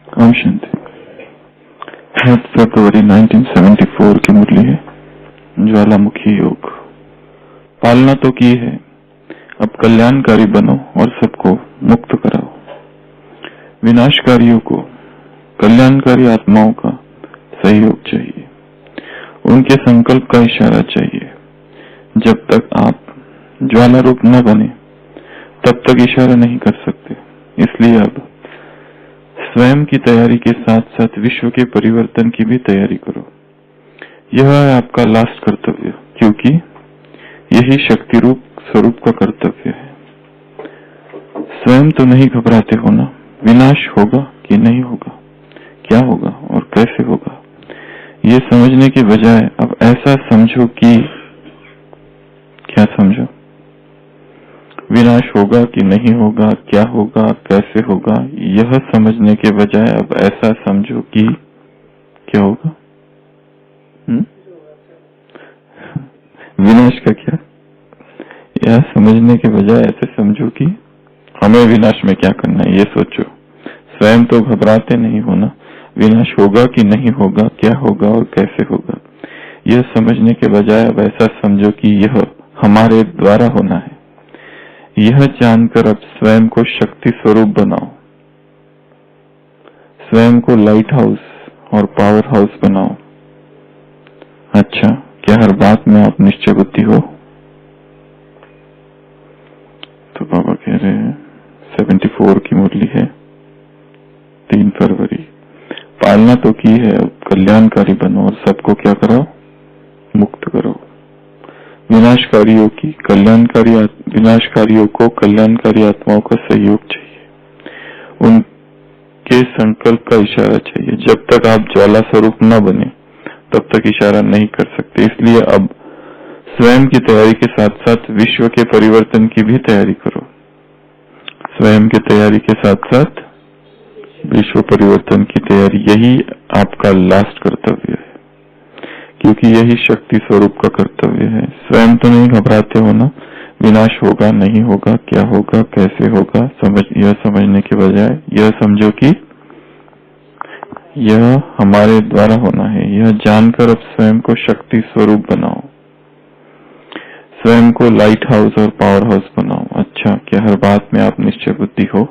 ओम शांति। 8 फरवरी 1974 की मुरली है। ज्वालामुखी योग। पालना तो की है, अब कल्याणकारी बनो और सबको मुक्त कराओ। विनाशकारियों को कल्याणकारी आत्माओं का सहयोग चाहिए, उनके संकल्प का इशारा चाहिए। जब तक आप ज्वाला रूप न बने तब तक इशारा नहीं कर सकते। इसलिए अब स्वयं की तैयारी के साथ साथ विश्व के परिवर्तन की भी तैयारी करो। यह है आपका लास्ट कर्तव्य, क्योंकि यही शक्ति रूप स्वरूप का कर्तव्य है। स्वयं तो नहीं घबराते हो ना, विनाश होगा कि नहीं होगा, क्या होगा और कैसे होगा, ये समझने के बजाय अब ऐसा समझो कि क्या समझो, विनाश होगा कि नहीं होगा, क्या होगा, कैसे होगा, यह समझने के बजाय अब ऐसा समझो कि क्या होगा। विनाश का क्या, यह समझने के बजाय ऐसे समझो कि हमें विनाश में क्या करना है, ये सोचो। स्वयं तो घबराते नहीं हो ना, विनाश होगा कि नहीं होगा, क्या होगा और कैसे होगा, यह समझने के बजाय अब ऐसा समझो कि यह हमारे द्वारा होना है। यह जानकर अब स्वयं को शक्ति स्वरूप बनाओ, स्वयं को लाइट हाउस और पावर हाउस बनाओ। अच्छा, क्या हर बात में आप निश्चय बुद्धि हो? तो बाबा कह रहे हैं 74 की मुरली है, 3 फरवरी। पालना तो की है, अब कल्याणकारी बनो और सबको क्या कराओ, मुक्त करो। विनाशकारियों को कल्याणकारी आत्माओं का सहयोग चाहिए, उनके संकल्प का इशारा चाहिए। जब तक आप ज्वाला स्वरूप न बने तब तक इशारा नहीं कर सकते। इसलिए अब स्वयं की तैयारी के साथ साथ विश्व के परिवर्तन की भी तैयारी करो। स्वयं की तैयारी के साथ साथ विश्व परिवर्तन की तैयारी, यही आपका लास्ट कर्तव्य है, क्योंकि यही शक्ति स्वरूप का कर्तव्य है। स्वयं तो नहीं घबराते हो ना, विनाश होगा नहीं होगा, क्या होगा कैसे होगा, यह समझने के बजाय यह समझो कि यह हमारे द्वारा होना है। यह जानकर अब स्वयं को शक्ति स्वरूप बनाओ, स्वयं को लाइट हाउस और पावर हाउस बनाओ। अच्छा, क्या हर बात में आप निश्चय बुद्धि हो?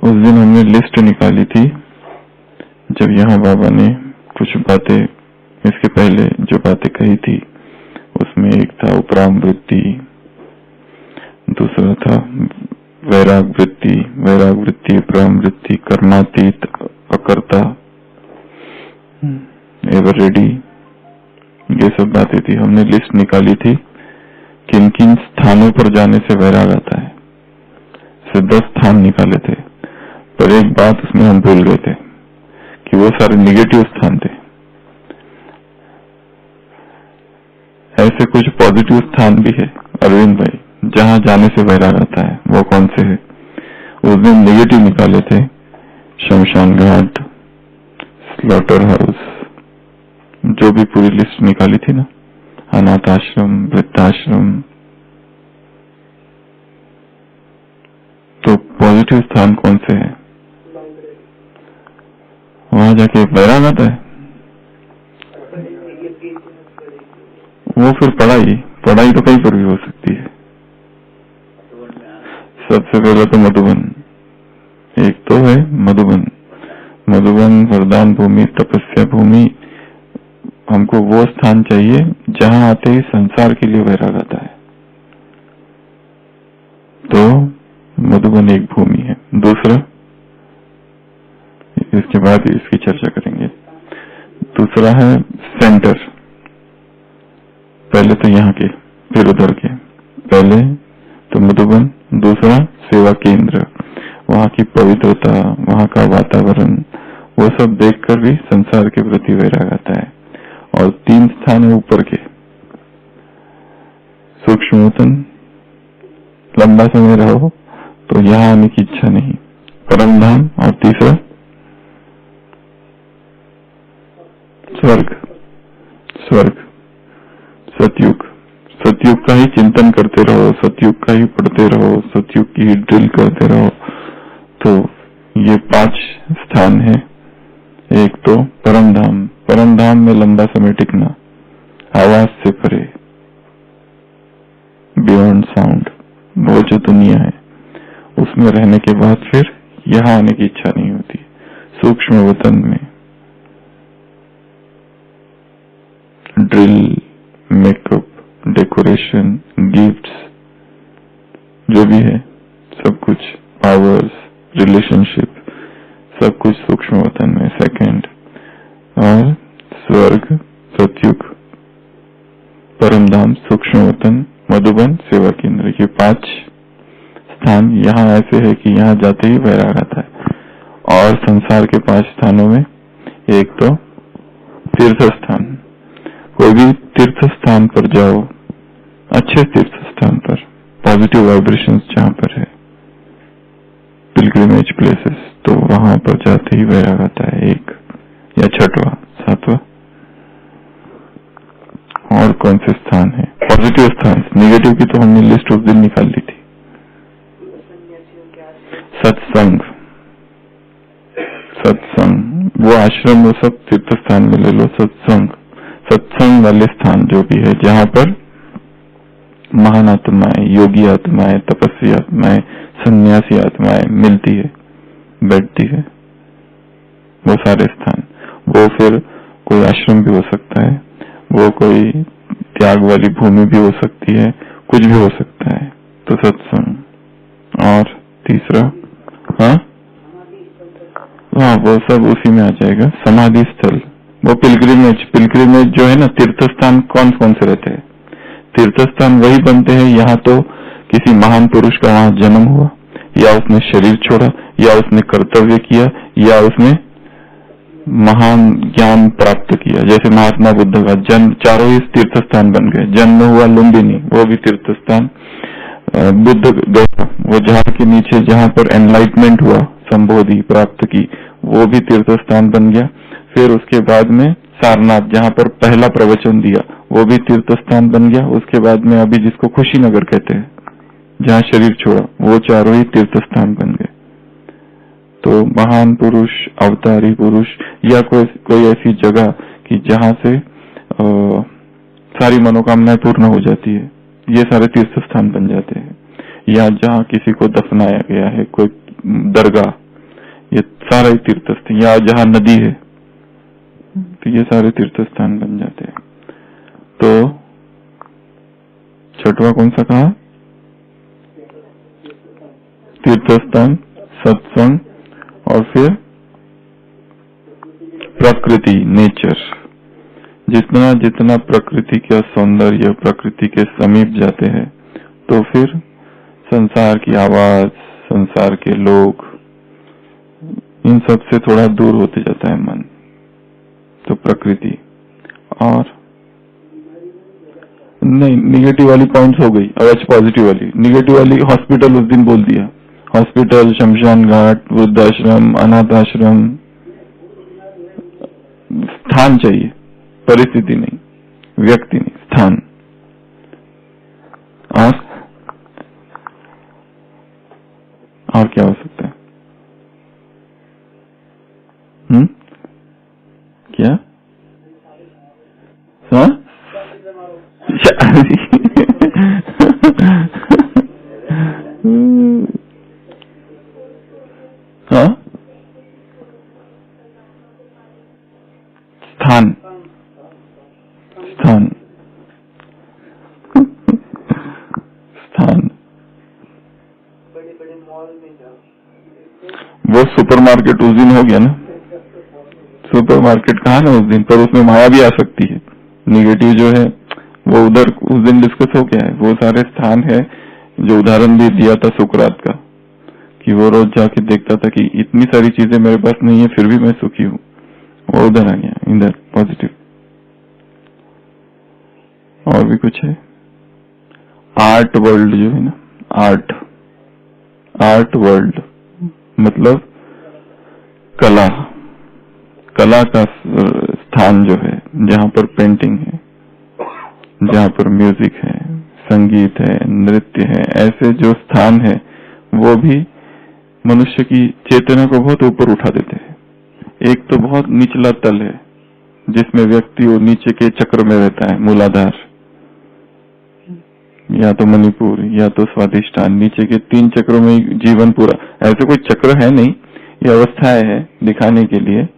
उस दिन हमने लिस्ट निकाली थी, जब यहाँ बाबा ने कुछ बातें इसके पहले जो बातें कही थी, उसमें एक था उपराम वृत्ति, दूसरा था वैराग वृत्ति, उपराम वृत्ति, कर्मातीत, अकर्ता, एवर रेडी, ये सब बातें थी। हमने लिस्ट निकाली थी किन किन स्थानों पर जाने से वैराग आता है। 10 स्थान निकाले थे, पर एक बात उसमें हम भूल गए थे कि वो सारे निगेटिव स्थान थे। ऐसे कुछ पॉजिटिव स्थान भी है अरविंद भाई, जहां जाने से वैराग आता है। वो कौन से है? उस दिन नेगेटिव निकाले थे, शमशान घाट, स्लॉटर हाउस, जो भी पूरी लिस्ट निकाली थी ना, अनाथ आश्रम, वृद्धाश्रम। तो पॉजिटिव स्थान कौन से है? वहां जाके वैराग आता है। वो फिर पढ़ाई तो कहीं पर भी हो सकती है। सबसे पहले तो मधुबन, एक तो है मधुबन वरदान भूमि, तपस्या भूमि। हमको वो स्थान चाहिए जहां आते ही संसार के लिए वैराग आता है। तो मधुबन एक भूमि है। दूसरा, इसके बाद इसकी चर्चा करेंगे। दूसरा है सेंटर, पहले तो यहाँ के फिर उधर के। पहले तो मधुबन, दूसरा सेवा केंद्र, वहाँ की पवित्रता, वहाँ का वातावरण, वो सब देखकर भी संसार के प्रति वैराग आता है। और 3 स्थान है ऊपर के, सूक्ष्मतन, लंबा समय रहो तो यहाँ आने की इच्छा नहीं, परम धाम। और तीसरा स्वर्ग, सतयुग, सतयुग का ही चिंतन करते रहो, सतयुग का ही पढ़ते रहो, सतयुग की ही ड्रिल करते रहो। तो ये 5 स्थान है। एक तो परम धाम, परम धाम में लंबा समय टिकना, आवाज से परे, बियॉन्ड साउंड, वो जो दुनिया है उसमें रहने के बाद फिर यहाँ आने की इच्छा नहीं होती। सूक्ष्म वतन में ड्रिल, मेकअप, डेकोरेशन, गिफ्ट्स, जो भी है सब कुछ, पावर्स, रिलेशनशिप, सब कुछ सूक्ष्म वतन में। सेकंड, और स्वर्ग, सतयुग, परम धाम, सूक्ष्म वतन, मधुबन, सेवा केंद्र, ये 5 स्थान यहाँ ऐसे है कि यहाँ जाते ही वैराग आता है। और संसार के 5 स्थानों में एक तो तीर्थ स्थान, कोई भी तीर्थ स्थान पर जाओ, अच्छे तीर्थ स्थान पर, पॉजिटिव वाइब्रेशंस जहाँ पर है, पिलग्रिमेज प्लेसेस, तो वहां पर जाते ही वैराग आता है। एक या 6वां 7वां। और कौन से स्थान है पॉजिटिव स्थान? नेगेटिव की तो हमने लिस्ट उस दिन निकाल ली थी। सत्संग, सत्संग, वो आश्रम, वो सब तीर्थ स्थान में ले लो। सत्संग, सत्संग वाले स्थान जो भी है, जहाँ पर महान आत्माएं, योगी आत्माएं, तपस्वी आत्माएं, सन्यासी आत्माएं मिलती है, बैठती है, वो सारे स्थान। वो फिर कोई आश्रम भी हो सकता है, वो कोई त्याग वाली भूमि भी हो सकती है, कुछ भी हो सकता है। तो सत्संग। और तीसरा, हाँ, वो सब उसी में आ जाएगा। समाधि स्थल, वो पिलग्रिमेज, पिलग्रिमेज जो है ना, तीर्थ स्थान कौन कौन से रहते हैं? तीर्थ स्थान वही बनते हैं यहाँ तो किसी महान पुरुष का वहां जन्म हुआ, या उसने शरीर छोड़ा, या उसने कर्तव्य किया, या उसने महान ज्ञान प्राप्त किया। जैसे महात्मा बुद्ध का जन्म, चारों ही तीर्थ स्थान बन गए। जन्म हुआ लुम्बिनी, वो भी तीर्थ स्थान। बुद्ध गया, वो झाड़ के नीचे जहाँ पर एनलाइटमेंट हुआ, संबोधि प्राप्त की, वो भी तीर्थ स्थान बन गया। फिर उसके बाद में सारनाथ, जहाँ पर पहला प्रवचन दिया, वो भी तीर्थ स्थान बन गया। उसके बाद में अभी जिसको खुशीनगर कहते हैं, जहाँ शरीर छोड़ा, वो चारों ही तीर्थ स्थान बन गए। तो महान पुरुष, अवतारी पुरुष, या कोई ऐसी जगह कि जहाँ से सारी मनोकामनाएं पूर्ण हो जाती है, ये सारे तीर्थ स्थान बन जाते हैं। या जहाँ किसी को दफनाया गया है, कोई दरगाह, ये सारे तीर्थ स्थान। या जहाँ नदी है, तो ये सारे तीर्थ स्थान बन जाते हैं। तो 6वां कौन सा कहा? तीर्थ स्थान, सत्संग, और फिर प्रकृति, नेचर। जितना जितना प्रकृति का सौंदर्य, प्रकृति के समीप जाते हैं, तो फिर संसार की आवाज, संसार के लोग, इन सब से थोड़ा दूर होते जाता है मन। तो प्रकृति। और नहीं, निगेटिव वाली पॉइंट्स हो गई। अब पॉजिटिव वाली, निगेटिव वाली हॉस्पिटल उस दिन बोल दिया। हॉस्पिटल, शमशान घाट, वृद्धाश्रम, अनाथ आश्रम, स्थान चाहिए, परिस्थिति नहीं, व्यक्ति नहीं, स्थान। और क्या हो सकता है? क्या? हाँ? हाँ? स्थान, स्थान, स्थान। वो सुपरमार्केट उस दिन हो गया ना, सुपरमार्केट कहा ना उस दिन, पर उसमें माया भी आ सकती है। निगेटिव जो है वो उधर उस दिन डिस्कस हो गया है। वो सारे स्थान है जो उदाहरण भी दिया था सुकरात का, कि वो रोज जाके देखता था कि इतनी सारी चीजें मेरे पास नहीं है, फिर भी मैं सुखी हूँ। वो उधर आ गया, इधर पॉजिटिव। और भी कुछ है? आर्ट वर्ल्ड जो है ना, आर्ट, आर्ट वर्ल्ड मतलब कला, कला का स्थान जो है, जहाँ पर पेंटिंग है, जहाँ पर म्यूजिक है, संगीत है, नृत्य है, ऐसे जो स्थान है वो भी मनुष्य की चेतना को बहुत ऊपर उठा देते हैं। एक तो बहुत निचला तल है जिसमें व्यक्ति वो नीचे के चक्र में रहता है, मूलाधार या तो मणिपुर या तो स्वादिष्ठान, नीचे के 3 चक्रों में जीवन पूरा। ऐसे कोई चक्र है नहीं, ये अवस्थाएं है दिखाने के लिए,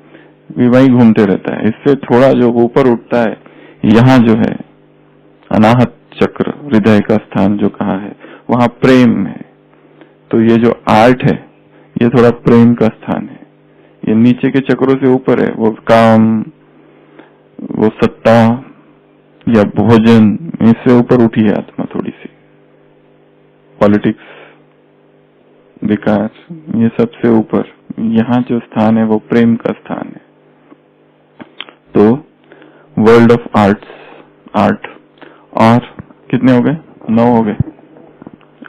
वही घूमते रहता है। इससे थोड़ा जो ऊपर उठता है, यहाँ जो है अनाहत चक्र, हृदय का स्थान जो कहा है, वहां प्रेम है। तो ये जो आर्ट है ये थोड़ा प्रेम का स्थान है। ये नीचे के चक्रों से ऊपर है, वो काम, वो सत्ता या भोजन, इससे ऊपर उठी है आत्मा थोड़ी सी। पॉलिटिक्स, विकार, ये सबसे ऊपर यहाँ जो स्थान है वो प्रेम का स्थान है। तो वर्ल्ड ऑफ आर्ट। और कितने हो गए? 9 हो गए।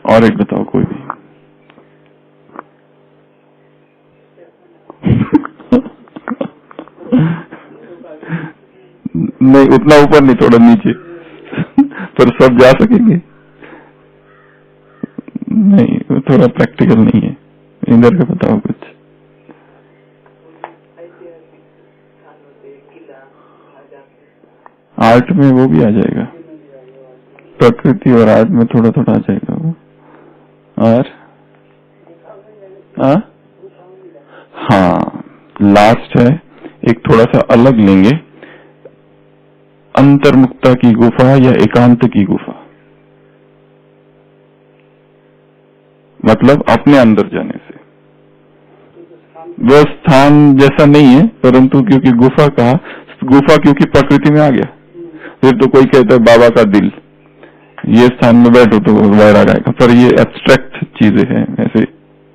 और एक बताओ कोई भी। नहीं, उतना ऊपर नहीं, थोड़ा नीचे। पर सब जा सकेंगे? नहीं, वो थोड़ा प्रैक्टिकल नहीं है। इधर का बताओ कुछ। आर्ट में वो भी आ जाएगा, प्रकृति और आर्ट में थोड़ा थोड़ा आ जाएगा वो। और हाँ, लास्ट है, एक थोड़ा सा अलग लेंगे, अंतर्मुक्ता की गुफा या एकांत की गुफा। मतलब अपने अंदर जाने से। वो स्थान जैसा नहीं है, परंतु क्योंकि गुफा कहा, गुफा क्योंकि प्रकृति में आ गया। फिर तो कोई कहता है बाबा का दिल, ये स्थान में बैठो तो वैराग आएगा, पर ये एब्स्ट्रैक्ट चीजें हैं, ऐसे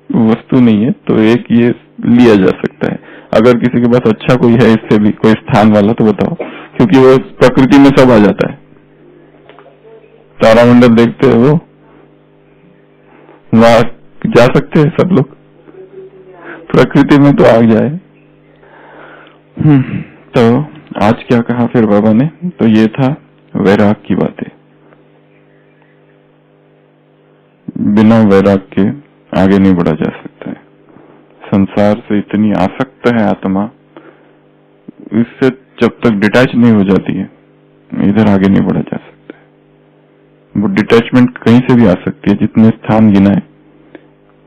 वस्तु नहीं है। तो एक ये लिया जा सकता है। अगर किसी के पास अच्छा कोई है इससे भी कोई स्थान वाला तो बताओ, क्योंकि वो प्रकृति में सब आ जाता है। तारामंडल देखते हो, वो वहां जा सकते हैं सब लोग, प्रकृति में तो आ जाए। तो आज क्या कहा फिर बाबा ने? तो ये था वैराग की बातें। बिना वैराग के आगे नहीं बढ़ा जा सकता है। संसार से इतनी आसक्त है आत्मा, इससे जब तक डिटैच नहीं हो जाती है इधर आगे नहीं बढ़ा जा सकता है। वो डिटैचमेंट कहीं से भी आ सकती है। जितने स्थान गिनाए,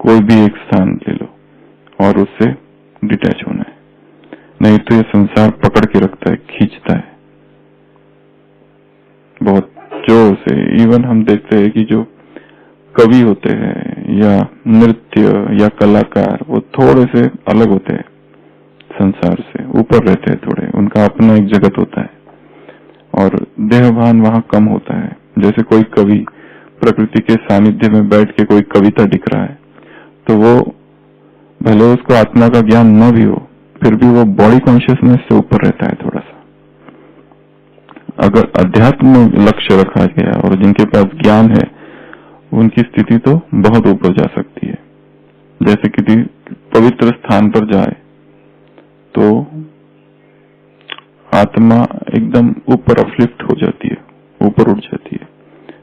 कोई भी एक स्थान ले लो और उससे डिटैच होना है, नहीं तो ये संसार पकड़ के रखता है, खींचता है बहुत जोर से। इवन हम देखते हैं कि जो कवि होते हैं या नृत्य या कलाकार, वो थोड़े से अलग होते हैं, संसार से ऊपर रहते हैं थोड़े, उनका अपना एक जगत होता है और देहभान वहां कम होता है। जैसे कोई कवि प्रकृति के सानिध्य में बैठ के कोई कविता लिख रहा है, तो वो भले उसको आत्मा का ज्ञान न भी हो, फिर भी वो बॉडी कॉन्शियसनेस से ऊपर रहता है थोड़ा सा। अगर अध्यात्म में लक्ष्य रखा गया और जिनके पास ज्ञान है, उनकी स्थिति तो बहुत ऊपर जा सकती है। जैसे किसी पवित्र स्थान पर जाए तो आत्मा एकदम ऊपर अपलिफ्ट हो जाती है, ऊपर उठ जाती है।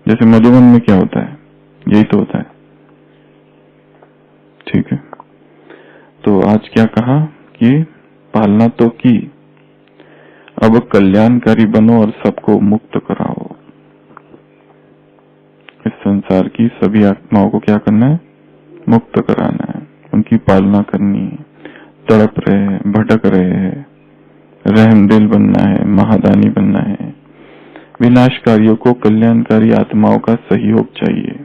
जैसे मधुबन में क्या होता है, यही तो होता है। ठीक है, तो आज क्या कहा कि पालना तो की, अब कल्याणकारी बनो और सबको मुक्त कराओ। इस संसार की सभी आत्माओं को क्या करना है? मुक्त कराना है, उनकी पालना करनी है। तड़प रहे हैं, भटक रहे हैं, रहमदिल बनना है, महादानी बनना है। विनाशकारियों को कल्याणकारी आत्माओं का सहयोग चाहिए।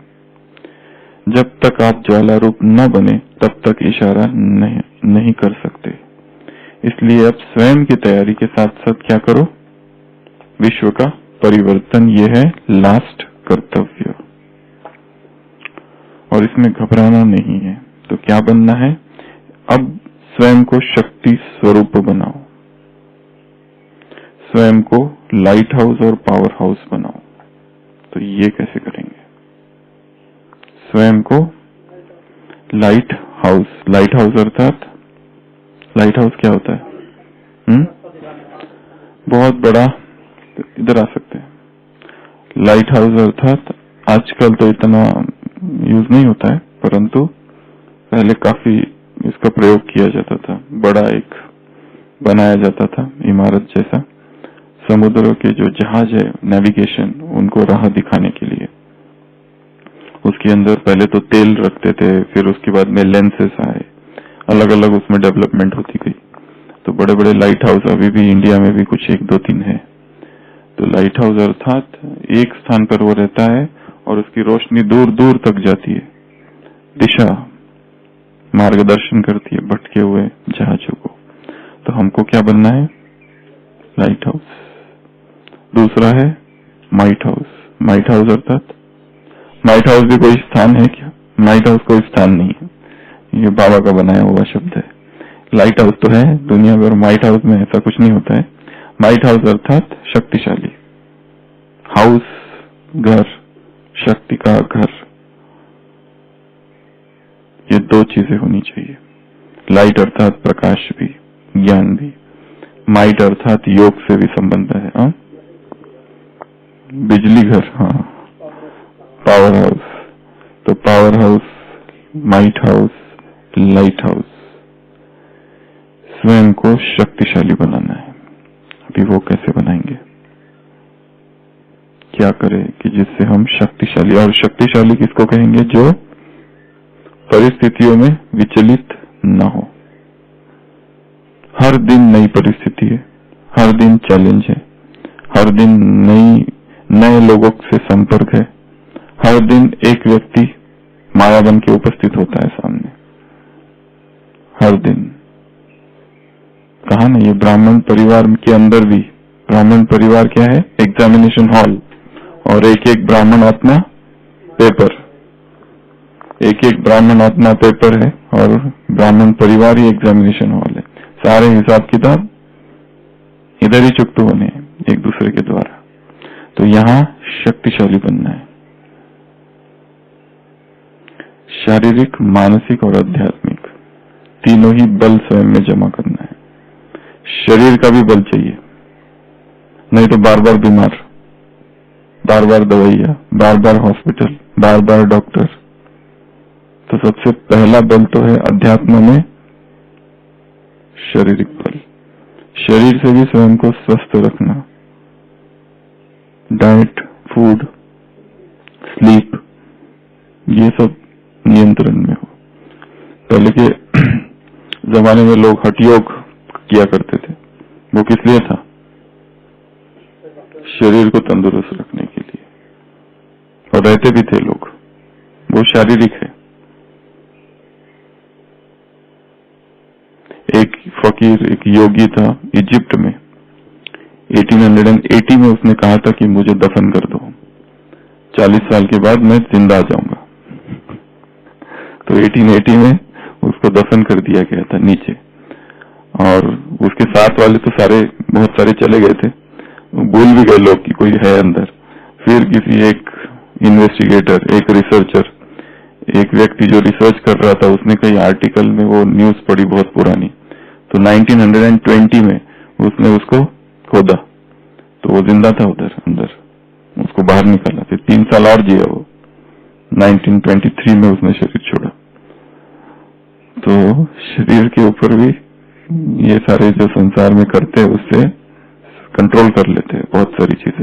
जब तक आप ज्वाला रूप न बने तब तक इशारा नहीं कर सकते। इसलिए अब स्वयं की तैयारी के साथ साथ क्या करो? विश्व का परिवर्तन, ये है लास्ट कर्तव्य, और इसमें घबराना नहीं है। तो क्या बनना है? अब स्वयं को शक्ति स्वरूप बनाओ, स्वयं को लाइट हाउस और पावर हाउस बनाओ। तो ये कैसे करेंगे? स्वयं को लाइट हाउस अर्थात लाइट हाउस क्या होता है? बहुत बड़ा, इधर आ सकते हैं। लाइट हाउस अर्थात आजकल तो इतना यूज नहीं होता है, परंतु पहले काफी इसका प्रयोग किया जाता था। बड़ा एक बनाया जाता था इमारत जैसा, समुद्र के जो जहाज है नेविगेशन, उनको राह दिखाने के लिए। उसके अंदर पहले तो तेल रखते थे, फिर उसके बाद में लेंसेस आए, अलग अलग उसमें डेवलपमेंट होती गई। तो बड़े बड़े लाइट हाउस अभी भी इंडिया में भी कुछ 1-2-3 है। तो लाइट हाउस अर्थात एक स्थान पर वो रहता है और उसकी रोशनी दूर दूर तक जाती है, दिशा मार्गदर्शन करती है भटके हुए जहाजों को। तो हमको क्या बनना है? Light house. दूसरा है माइट हाउस। माइट हाउस अर्थात, माइट हाउस भी कोई स्थान है क्या? माइट हाउस कोई स्थान नहीं है, ये बाबा का बनाया हुआ शब्द है। लाइट हाउस तो है दुनिया भर, माइट हाउस में ऐसा कुछ नहीं होता है। माइट हाउस अर्थात शक्तिशाली हाउस, घर, शक्ति का घर, ये 2 चीजें होनी चाहिए। लाइट अर्थात प्रकाश भी, ज्ञान भी, माइट अर्थात योग से भी संबंध है। हाँ, बिजली घर, हाँ, पावर हाउस। तो power house, might house, light house, स्वयं को शक्तिशाली बनाना है। अभी वो कैसे बनाएंगे, क्या करें कि जिससे हम शक्तिशाली, और शक्तिशाली किसको कहेंगे? जो परिस्थितियों में विचलित न हो। हर दिन नई परिस्थिति है, हर दिन चैलेंज है, हर दिन नए लोगों से संपर्क है, हर दिन एक व्यक्ति माया बन के उपस्थित होता है सामने, हर दिन। कहा ना, ये ब्राह्मण परिवार के अंदर भी, ब्राह्मण परिवार क्या है? एग्जामिनेशन हॉल, और एक एक ब्राह्मण आत्मा पेपर, एक एक ब्राह्मण आत्मा पेपर है, और ब्राह्मण परिवार ही एग्जामिनेशन हॉल है। सारे हिसाब किताब इधर ही चुकते होने हैं एक दूसरे के द्वारा। तो यहाँ शक्तिशाली बनना है, शारीरिक, मानसिक और आध्यात्मिक, तीनों ही बल स्वयं में जमा करना है। शरीर का भी बल चाहिए, नहीं तो बार बार बीमार, बार बार दवाइयां, बार बार हॉस्पिटल, बार बार डॉक्टर। तो सबसे पहला बल तो है अध्यात्म में शारीरिक बल। शरीर से भी स्वयं को स्वस्थ रखना, डाइट, फूड, स्लीप, ये सब नियंत्रण में हो। पहले के जमाने में लोग हठ योग किया करते थे, वो किस लिए था? शरीर को तंदुरुस्त रखने के लिए, और रहते भी थे लोग, वो शारीरिक है। एक फकीर, एक योगी था इजिप्ट में, 1880 में उसने कहा था कि मुझे दफन कर दो, 40 साल के बाद मैं जिंदा आ जाऊंगा। तो 1880 में उसको दफन कर दिया गया था नीचे, और उसके साथ वाले तो बहुत सारे चले गए थे, भूल भी गए लोग कि कोई है अंदर। फिर किसी एक इन्वेस्टिगेटर, एक रिसर्चर, एक व्यक्ति जो रिसर्च कर रहा था, उसने कई आर्टिकल में वो न्यूज पढ़ी बहुत पुरानी, तो 1920 में उसने उसको खोदा, तो वो जिंदा था उधर अंदर, उसको बाहर निकाला, फिर 3 साल और जिया वो। 1923 में उसने शरीर छोड़ा। तो शरीर के ऊपर भी ये सारे जो संसार में करते हैं उससे कंट्रोल कर लेते हैं बहुत सारी चीजें।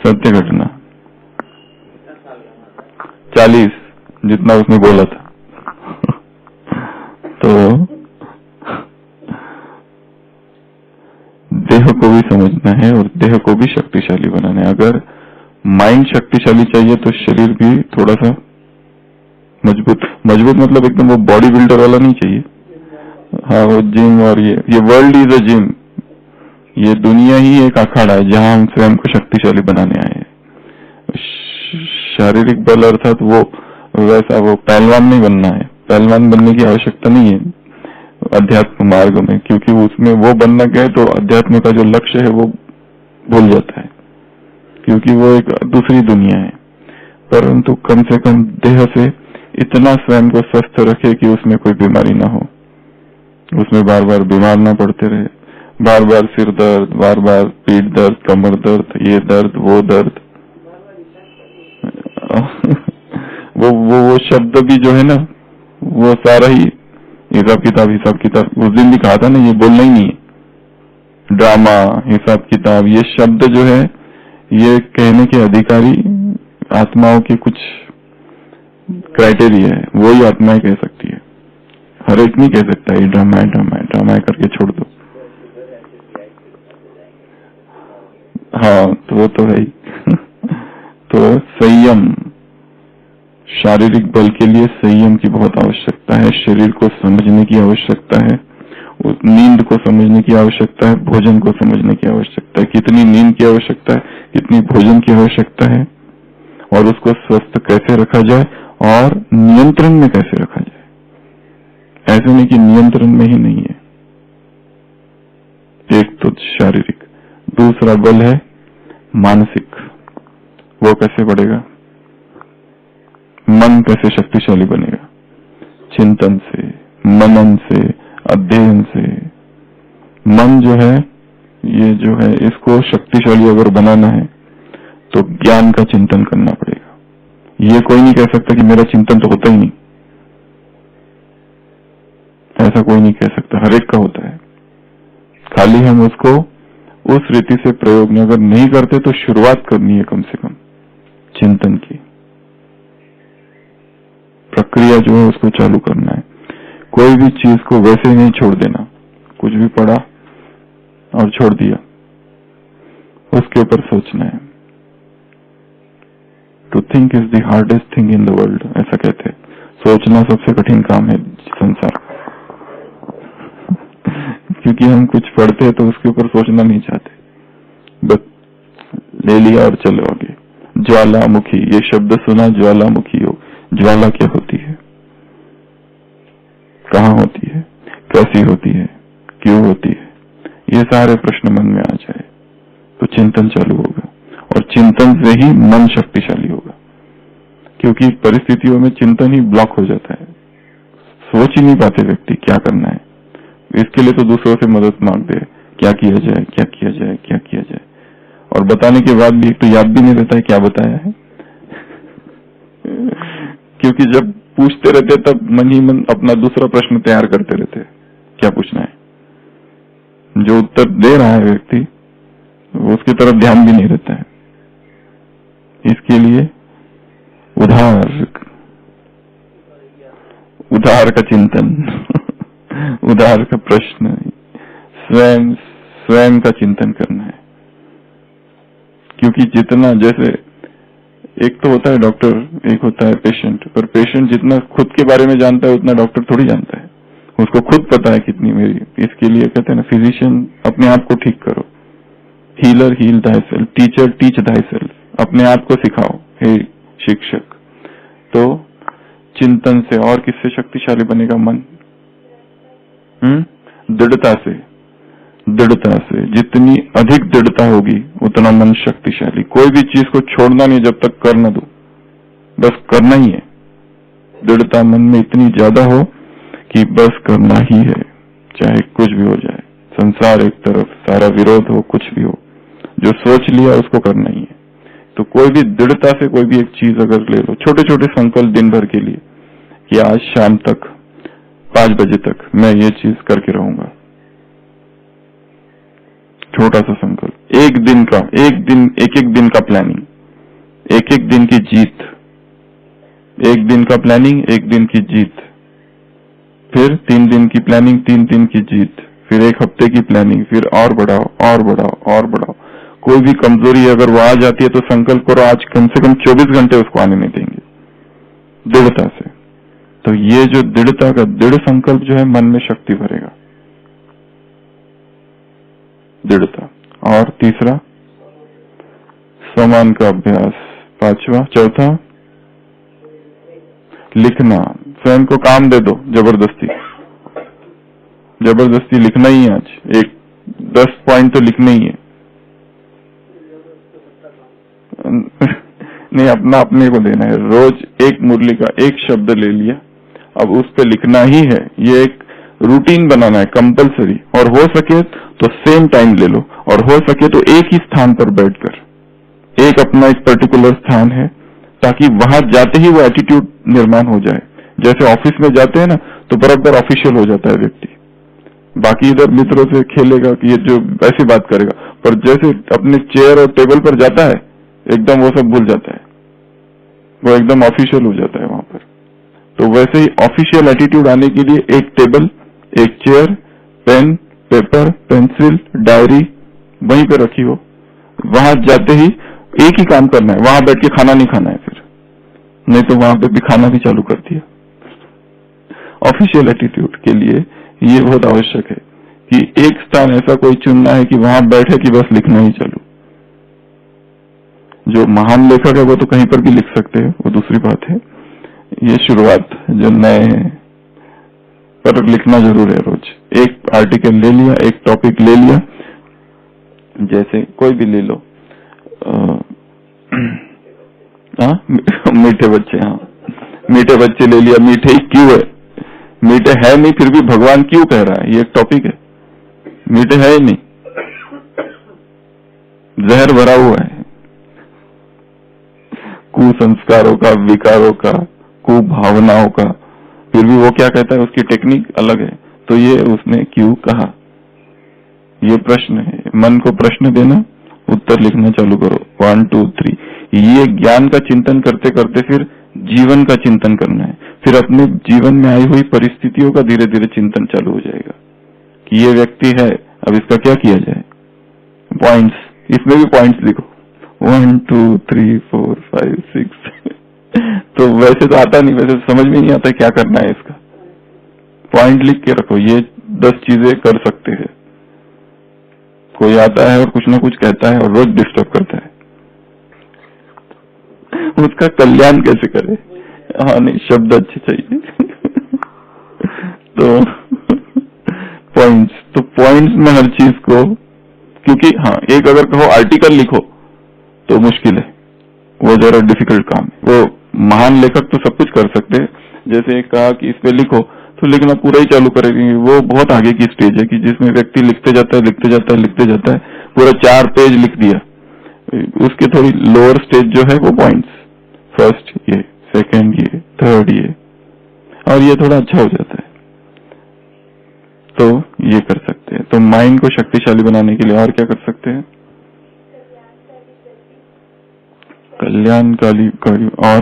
सत्य घटना 40, जितना उसने बोला था। तो देह को भी समझना है और देह को भी शक्तिशाली बनाना है। अगर माइंड शक्तिशाली चाहिए तो शरीर भी थोड़ा सा मजबूत मतलब एकदम वो बॉडी बिल्डर वाला नहीं चाहिए। हाँ, वो जिम, और ये वर्ल्ड इज अ जिम, ये दुनिया ही एक अखाड़ा है जहां हम स्वयं को शक्तिशाली बनाने आए हैं। शारीरिक बल अर्थात वो वैसा वो पहलवान नहीं बनना है, पहलवान बनने की आवश्यकता नहीं है अध्यात्म मार्ग में, क्योंकि उसमें वो बनना गए तो अध्यात्म का जो लक्ष्य है वो भूल जाता है, क्योंकि वो एक दूसरी दुनिया है। परंतु कम से कम देह से इतना स्वयं को स्वस्थ रखे कि उसमें कोई बीमारी ना हो, उसमें बार बार बीमार ना पड़ते रहे, बार बार सिर दर्द, बार बार पीठ दर्द, कमर दर्द, ये दर्द वो दर्द, वो शब्द भी जो है ना, वो सारा ही हिसाब किताब उस दिन भी कहा था ना, ये बोलना ही नहीं है। ड्रामा, हिसाब किताब, ये शब्द जो है ये कहने के अधिकारी आत्माओं के कुछ क्राइटेरिया है, वो ही आत्माएं कह सकती है। हर एक नहीं कह सकता ये ड्रामा है करके छोड़ दो। हाँ, तो वो तो है ही। तो संयम, शारीरिक बल के लिए संयम की बहुत आवश्यकता है, शरीर को समझने की आवश्यकता है, नींद को समझने की आवश्यकता है, भोजन को समझने की आवश्यकता है, कितनी नींद की आवश्यकता है, कितनी भोजन की आवश्यकता है, और उसको स्वस्थ कैसे रखा जाए और नियंत्रण में कैसे रखा जाए। ऐसे नहीं कि नियंत्रण में ही नहीं है। एक तो शारीरिक, दूसरा बल है मानसिक। वो कैसे बढ़ेगा? मन कैसे शक्तिशाली बनेगा? चिंतन से, मनन से, अध्ययन से। मन जो है, ये जो है, इसको शक्तिशाली अगर बनाना है तो ज्ञान का चिंतन करना पड़ेगा। ये कोई नहीं कह सकता कि मेरा चिंतन तो होता ही नहीं, ऐसा कोई नहीं कह सकता, हर एक का होता है। खाली हम उसको उस रीति से प्रयोग में अगर नहीं करते तो शुरुआत करनी है कम से कम चिंतन की प्रक्रिया जो है उसको चालू करना है। कोई भी चीज को वैसे ही नहीं छोड़ देना, कुछ भी पढ़ा और छोड़ दिया, उसके ऊपर सोचना है। To think is the hardest thing in the world, ऐसा कहते हैं। सोचना सबसे कठिन काम है संसार का। क्योंकि हम कुछ पढ़ते हैं तो उसके ऊपर सोचना नहीं चाहते, बस ले लिया और चलो आगे। ज्वालामुखी, ये शब्द सुना, ज्वालामुखी हो। ज्वाला क्या होती है, कहाँ होती है, कैसी होती है, क्यों होती है, ये सारे प्रश्न मन में आ जाए तो चिंतन चालू होगा, और चिंतन से ही मन शक्तिशाली होगा। क्योंकि परिस्थितियों में चिंतन ही ब्लॉक हो जाता है, सोच ही नहीं पाते व्यक्ति क्या करना है। इसके लिए तो दूसरों से मदद मांगते हैं, क्या किया जाए, क्या किया जाए, क्या किया जाए, और बताने के बाद भी तो याद भी नहीं रहता है क्या बताया है। क्योंकि जब पूछते रहते तब मन ही मन अपना दूसरा प्रश्न तैयार करते रहते, क्या पूछना है। जो उत्तर दे रहा है व्यक्ति, उसकी तरफ ध्यान भी नहीं रहता है। इसके लिए उधार का चिंतन, उधार का प्रश्न, स्वयं का चिंतन करना है। क्योंकि जितना, जैसे एक तो होता है डॉक्टर, एक होता है पेशेंट, पर पेशेंट जितना खुद के बारे में जानता है उतना डॉक्टर थोड़ी जानता है। उसको खुद पता है कितनी मेरी। इसके लिए कहते हैं ना, फिजिशियन अपने आप को ठीक करो, healer heal thyself, teacher teach thyself, अपने आप को सिखाओ हे शिक्षक। तो चिंतन से, और किससे शक्तिशाली बनेगा मन? दृढ़ता से। दृढ़ता से, जितनी अधिक दृढ़ता होगी उतना मन शक्तिशाली। कोई भी चीज को छोड़ना नहीं जब तक कर न दो, बस करना ही है। दृढ़ता मन में इतनी ज्यादा हो कि बस करना ही है, चाहे कुछ भी हो जाए। संसार एक तरफ, सारा विरोध हो, कुछ भी हो, जो सोच लिया उसको करना ही है। तो कोई भी दृढ़ता से कोई भी एक चीज अगर ले लो, छोटे छोटे संकल्प दिन भर के लिए, कि आज शाम तक 5 बजे तक मैं ये चीज करके रहूंगा। छोटा सा संकल्प, एक एक दिन का प्लानिंग, एक दिन की जीत, एक दिन का प्लानिंग, एक दिन की जीत, फिर 3 दिन की प्लानिंग, 3 दिन की जीत, फिर 1 हफ्ते की प्लानिंग, फिर और बढ़ाओ और बढ़ाओ और बढ़ाओ। कोई भी कमजोरी अगर वो आ जाती है तो संकल्प करो आज कम से कम 24 घंटे उसको आने नहीं देंगे, दृढ़ता से। तो ये जो दृढ़ता का दृढ़ संकल्प जो है मन में शक्ति भरेगा, दृढ़ता। और तीसरा समान का अभ्यास, 5वां, चौथा लिखना। स्वयं को काम दे दो, जबरदस्ती लिखना ही है। आज एक 10 पॉइंट तो लिखना ही है। नहीं, अपने को देना है। रोज एक मुरली का एक शब्द ले लिया, अब उस पे लिखना ही है। ये एक रूटीन बनाना है, कंपलसरी। और हो सके तो सेम टाइम ले लो, और हो सके तो एक ही स्थान पर बैठकर, एक अपना एक पर्टिकुलर स्थान है, ताकि वहां जाते ही वो एटीट्यूड निर्माण हो जाए। जैसे ऑफिस में जाते हैं ना तो बराबर ऑफिशियल हो जाता है व्यक्ति, बाकी इधर मित्रों से खेलेगा कि ये जो ऐसी बात करेगा, पर जैसे अपने चेयर और टेबल पर जाता है एकदम वो सब भूल जाता है, वो एकदम ऑफिशियल हो जाता है वहां पर। तो वैसे ही ऑफिशियल एटीट्यूड आने के लिए एक टेबल, एक chair, pen, paper, pencil, diary वहीं पे रखी हो, वहां जाते ही एक ही काम करना है, वहां बैठ के खाना नहीं खाना है, फिर नहीं तो वहां पे भी खाना भी चालू कर दिया। ऑफिशियल एटीट्यूड के लिए ये बहुत आवश्यक है कि एक स्थान ऐसा कोई चुनना है कि वहां बैठे कि बस लिखना ही चालू। जो महान लेखक है वो तो कहीं पर भी लिख सकते हैं, वो दूसरी बात है। ये शुरुआत जो नए पर लिखना जरूर है। रोज एक आर्टिकल ले लिया, एक टॉपिक ले लिया, जैसे कोई भी ले लो, मीठे बच्चे, हाँ मीठे बच्चे ले लिया। मीठे ही क्यों है? मीठे है नहीं फिर भी भगवान क्यों कह रहा है? ये एक टॉपिक है। मीठे है ही नहीं, जहर भरा हुआ है कुसंस्कारों का, विकारों का, कुभावनाओं का, फिर भी वो क्या कहता है? उसकी टेक्निक अलग है। तो ये उसने क्यों कहा? ये प्रश्न है। मन को प्रश्न देना, उत्तर लिखना चालू करो। 1 2 3 ये ज्ञान का चिंतन करते करते फिर जीवन का चिंतन करना है। फिर अपने जीवन में आई हुई परिस्थितियों का धीरे धीरे चिंतन चालू हो जाएगा कि ये व्यक्ति है, अब इसका क्या किया जाए। पॉइंट्स, इसमें भी पॉइंट्स लिखो, 1 2 3 4 5 6 तो वैसे तो आता नहीं, वैसे तो समझ में नहीं आता क्या करना है इसका। पॉइंट लिख के रखो, ये 10 चीजें कर सकते हैं। कोई आता है और कुछ ना कुछ कहता है और रोज डिस्टर्ब करता है, उसका कल्याण कैसे करे? हाँ नहीं, शब्द अच्छे चाहिए तो पॉइंट्स, तो पॉइंट्स में हर चीज को, क्योंकि हाँ एक अगर कहो आर्टिकल लिखो तो मुश्किल है, वो जरा डिफिकल्ट काम है। वो महान लेखक तो सब कुछ कर सकते हैं। जैसे एक कहा कि इस पे लिखो तो लिखना पूरा ही चालू करेंगे, वो बहुत आगे की स्टेज है कि जिसमें व्यक्ति लिखते जाता है, लिखते जाता है, लिखते जाता है, पूरा 4 पेज लिख दिया। उसके थोड़ी लोअर स्टेज जो है वो पॉइंट्स, फर्स्ट ये, सेकंड ये, थर्ड ये, और ये थोड़ा अच्छा हो जाता है। तो ये कर सकते हैं। तो माइंड को शक्तिशाली बनाने के लिए और क्या कर सकते हैं? कल्याणकारी और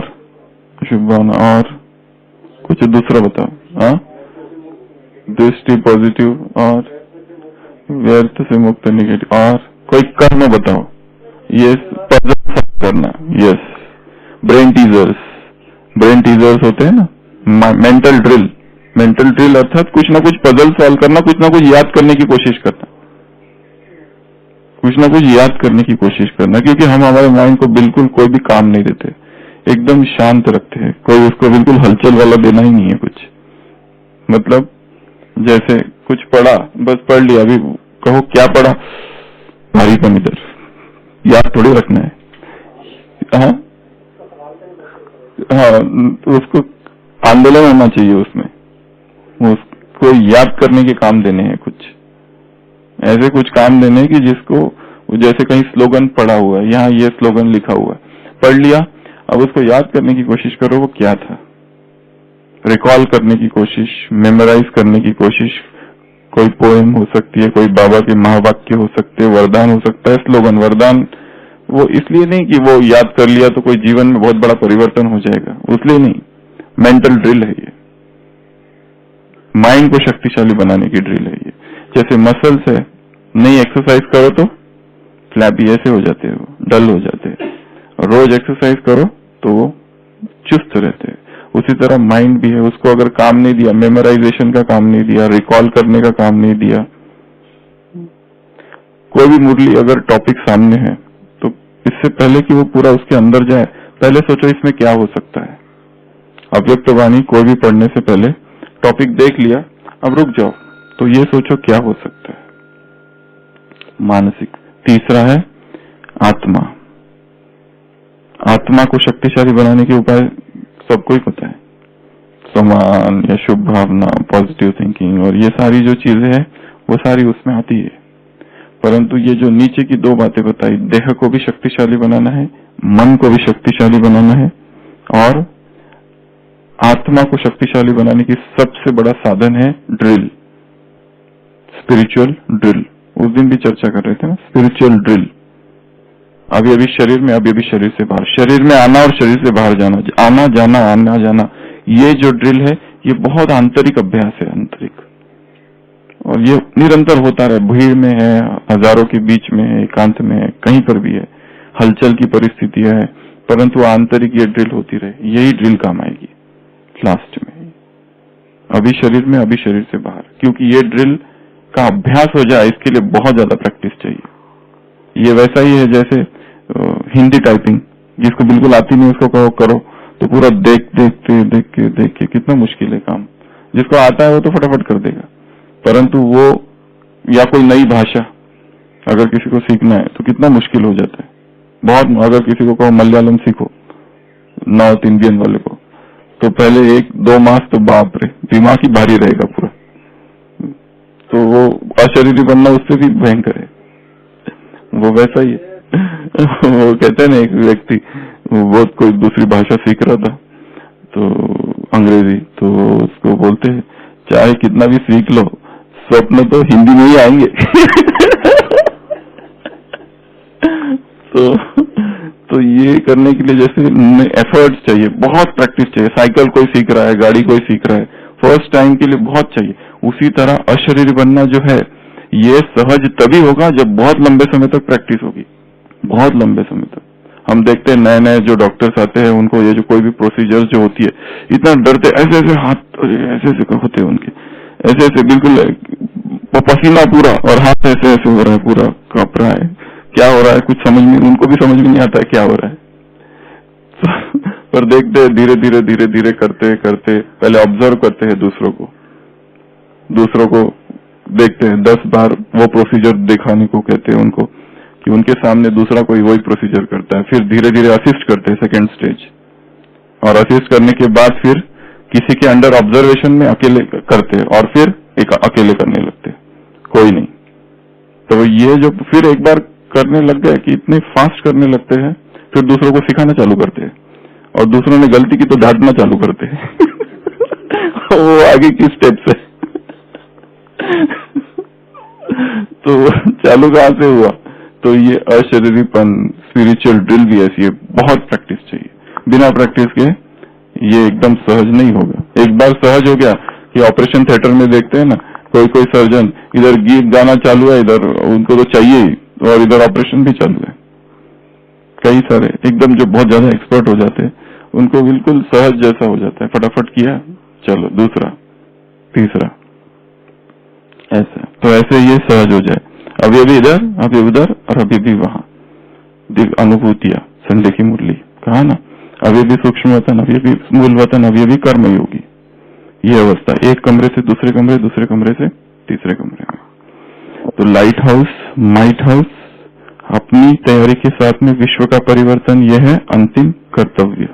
शुभ भावना, और कुछ दूसरा बताओ। हाँ, दृष्टि पॉजिटिव, और व्यर्थ से मुक्त नेगेटिव, और कोई कर्म बताओ। ये पजल करना, यस। ब्रेन टीजर्स होते हैं ना, मेंटल ड्रिल अर्थात कुछ ना कुछ पजल सॉल्व करना, कुछ ना कुछ याद करने की कोशिश करना, कुछ ना कुछ याद करने की कोशिश करना। क्योंकि हम हमारे माइंड को बिल्कुल कोई भी काम नहीं देते, एकदम शांत रखते हैं। कोई उसको बिल्कुल हलचल वाला देना ही नहीं है कुछ। मतलब जैसे कुछ पढ़ा, बस पढ़ लिया, अभी कहो क्या पढ़ा, भारी कम, इधर याद थोड़ी रखना है। हाँ, उसको आंदोलन होना चाहिए, उसमें उसको याद करने के काम देने हैं, कुछ ऐसे कुछ काम देने हैं कि जिसको, जैसे कहीं स्लोगन पढ़ा हुआ है, यहाँ ये स्लोगन लिखा हुआ है, पढ़ लिया, अब उसको याद करने की कोशिश करो वो क्या था, रिकॉल करने की कोशिश, मेमोराइज करने की कोशिश। कोई पोएम हो सकती है, कोई बाबा के महावाक्य हो सकते हैं, वरदान हो सकता है। स्लोगन, वरदान वो इसलिए नहीं कि वो याद कर लिया तो कोई जीवन में बहुत बड़ा परिवर्तन हो जाएगा, उसलिए नहीं। मेंटल ड्रिल है ये, माइंड को शक्तिशाली बनाने की ड्रिल है ये। जैसे मसल्स है, नहीं एक्सरसाइज करो तो फ्लैपी ऐसे हो जाते हैं, डल हो जाते हैं, और रोज एक्सरसाइज करो तो वो चुस्त रहते हैं। उसी तरह माइंड भी है, उसको अगर काम नहीं दिया, मेमोराइजेशन का काम नहीं दिया, रिकॉल करने का काम नहीं दिया, कोई भी मुरली अगर टॉपिक सामने है तो इससे पहले कि वो पूरा उसके अंदर जाए, पहले सोचो इसमें क्या हो सकता है। अव्यक्त वाणी कोई भी पढ़ने से पहले टॉपिक देख लिया, अब रुक जाओ, तो ये सोचो क्या हो सकता है। मानसिक। तीसरा है आत्मा। आत्मा को शक्तिशाली बनाने के उपाय सबको ही पता है, सम्मान या शुभ भावना, पॉजिटिव थिंकिंग, और ये सारी जो चीजें हैं वो सारी उसमें आती है। परंतु ये जो नीचे की 2 बातें बताई, देह को भी शक्तिशाली बनाना है, मन को भी शक्तिशाली बनाना है, और आत्मा को शक्तिशाली बनाने की सबसे बड़ा साधन है ड्रिल, स्पिरिचुअल ड्रिल। उस दिन भी चर्चा कर रहे थे ना, स्पिरिचुअल ड्रिल। अभी अभी शरीर में, अभी अभी शरीर से बाहर, शरीर में आना और शरीर से बाहर जाना, आना जाना आना जाना, ये जो ड्रिल है ये बहुत आंतरिक अभ्यास है, आंतरिक। और ये निरंतर होता रहे, भीड़ में है, हजारों के बीच में है, एकांत में है, कहीं पर भी है, हलचल की परिस्थितियां है, परंतु आंतरिक ये ड्रिल होती रहे, यही ड्रिल काम आएगी लास्ट में। अभी शरीर में, अभी शरीर से बाहर, क्योंकि ये ड्रिल का अभ्यास हो जाए इसके लिए बहुत ज्यादा प्रैक्टिस चाहिए। ये वैसा ही है जैसे हिंदी टाइपिंग, जिसको बिल्कुल आती नहीं उसको कहो करो तो पूरा देख के कितना मुश्किल है काम। जिसको आता है वो तो फटाफट कर देगा, परंतु वो या कोई नई भाषा अगर किसी को सीखना है तो कितना मुश्किल हो जाता है बहुत। अगर किसी को कहो मलयालम सीखो, नॉर्थ इंडियन वाले को, तो पहले 1-2 मास तो बाप रे दिमाग ही भारी रहेगा पूरा, तो वो अशरीरी बनना उससे भी भयंकर है। वो वैसा ही है। वो कहते हैं ना, एक व्यक्ति वो कोई दूसरी भाषा सीख रहा था तो अंग्रेजी, तो उसको बोलते हैं चाहे कितना भी सीख लो स्वप्न तो हिंदी में ही आएंगे। तो ये करने के लिए जैसे एफर्ट्स चाहिए, बहुत प्रैक्टिस चाहिए। साइकिल कोई सीख रहा है, गाड़ी कोई सीख रहा है, फर्स्ट टाइम के लिए बहुत चाहिए। उसी तरह अशरीरी बनना जो है ये सहज तभी होगा जब बहुत लंबे समय तक प्रैक्टिस होगी, बहुत लंबे समय तक। हम देखते हैं नए नए जो डॉक्टर्स आते हैं उनको ये जो कोई भी प्रोसीजर जो होती है इतना डरते, ऐसे ऐसे हाथ ऐसे ऐसे होते हैं उनके, ऐसे ऐसे बिल्कुल पसीना पूरा, और हाथ ऐसे ऐसे हो रहा है, पूरा कांप रहा है, क्या हो रहा है कुछ समझ में, उनको भी समझ में नहीं आता है क्या हो रहा है। पर देखते हैं धीरे धीरे धीरे धीरे करते करते, पहले ऑब्जर्व करते हैं दूसरों को देखते हैं 10 बार वो प्रोसीजर दिखाने को कहते हैं उनको, कि उनके सामने दूसरा कोई वही प्रोसीजर करता है। फिर धीरे धीरे असिस्ट करते हैं सेकेंड स्टेज, और असिस्ट करने के बाद फिर किसी के अंडर ऑब्जर्वेशन में अकेले करते हैं, और फिर एक अकेले करने लगते हैं, कोई नहीं। तो ये जो फिर एक बार करने लग गए कि इतने फास्ट करने लगते हैं, फिर दूसरों को सिखाना चालू करते हैं, और दूसरों ने गलती की तो डांटना चालू करते हैं। वो आगे की स्टेप्स है। तो चालू कहां से हुआ? तो ये अशरीरीपन, स्पिरिचुअल ड्रिल भी ऐसी है, बहुत प्रैक्टिस चाहिए। बिना प्रैक्टिस के ये एकदम सहज नहीं होगा। एक बार सहज हो गया कि ऑपरेशन थिएटर में देखते हैं ना, कोई सर्जन इधर गीत गाना चालू है, इधर उनको तो चाहिए ही, और इधर ऑपरेशन भी चालू है। कई सारे एकदम जो बहुत ज्यादा एक्सपर्ट हो जाते हैं उनको बिल्कुल सहज जैसा हो जाता है, फटाफट किया चलो दूसरा तीसरा, ऐसा। तो ऐसे ये सहज हो जाए, अभी अभी इधर, अभी उधर, और अभी भी वहां। अनुभूतियां, संजय की मुरली कहा ना, अभी भी सूक्ष्म वतन, अभी भी मूल वतन, अभी भी कर्मयोगी। ये अवस्था एक कमरे से दूसरे कमरे, दूसरे कमरे से तीसरे कमरे में। तो लाइट हाउस, माइट हाउस, अपनी तैयारी के साथ में विश्व का परिवर्तन, यह है अंतिम कर्तव्य।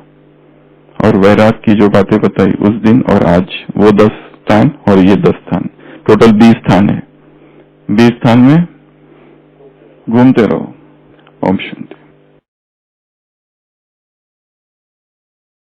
और वैराग की जो बातें बताई उस दिन और आज, वो 10 स्थान और ये 10 स्थान, टोटल 20 स्थान है। 20 स्थान में घूमते रहो। ओम शांति।